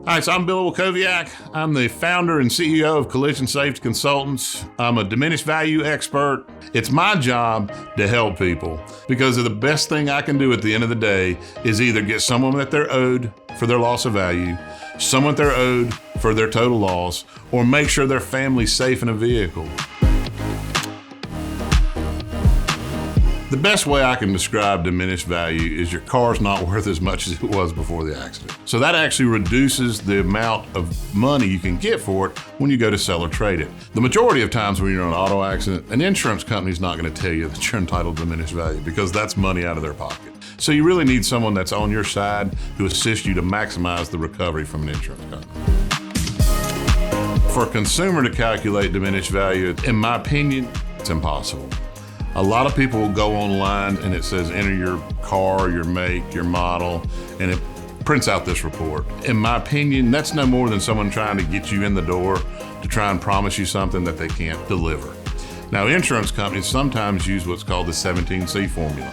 Hi, so I'm Bill Walkowiak. I'm the founder and CEO of Collision Safety Consultants. I'm a diminished value expert. It's my job to help people because the best thing I can do at the end of the day is either get someone that they're owed for their loss of value, someone they're owed for their total loss, or make sure their family's safe in a vehicle. The best way I can describe diminished value is your car's not worth as much as it was before the accident. So that actually reduces the amount of money you can get for it when you go to sell or trade it. The majority of times when you're in an auto accident, an insurance company's not going to tell you that you're entitled to diminished value because that's money out of their pocket. So you really need someone that's on your side to assist you to maximize the recovery from an insurance company. For a consumer to calculate diminished value, in my opinion, it's impossible. A lot of people will go online and it says enter your car, your make, your model, and it prints out this report. In my opinion, that's no more than someone trying to get you in the door to try and promise you something that they can't deliver. Now, insurance companies sometimes use what's called the 17C formula.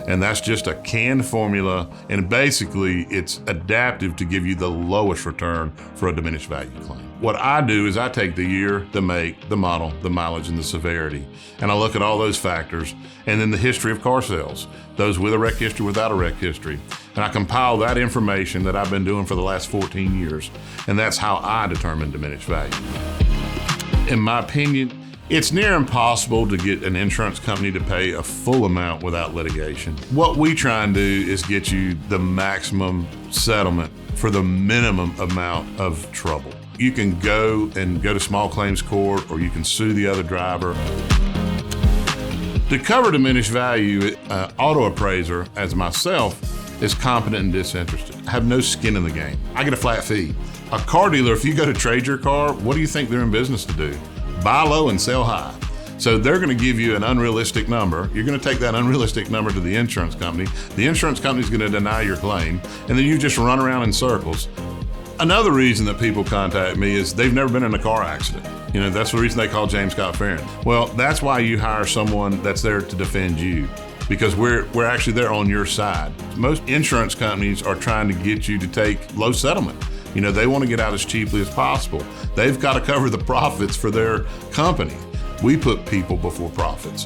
And that's just a canned formula, and basically it's adaptive to give you the lowest return for a diminished value claim. What I do is I take the year, the make, the model, the mileage, and the severity, and I look at all those factors, and then the history of car sales, those with a wreck history, without a wreck history, and I compile that information that I've been doing for the last 14 years, and that's how I determine diminished value. In my opinion, it's near impossible to get an insurance company to pay a full amount without litigation. What we try and do is get you the maximum settlement for the minimum amount of trouble. You can go to small claims court, or you can sue the other driver. To cover diminished value, auto appraiser, as myself, is competent and disinterested. I have no skin in the game. I get a flat fee. A car dealer, if you go to trade your car, what do you think they're in business to do? Buy low and sell high. So they're going to give you an unrealistic number. You're going to take that unrealistic number to the insurance company. The insurance company is going to deny your claim, and then you just run around in circles. Another reason that people contact me is they've never been in a car accident. You know, that's the reason they call James Scott Farron. Well, that's why you hire someone that's there to defend you, because we're actually there on your side. Most insurance companies are trying to get you to take low settlement. You know, they want to get out as cheaply as possible. They've got to cover the profits for their company. We put people before profits.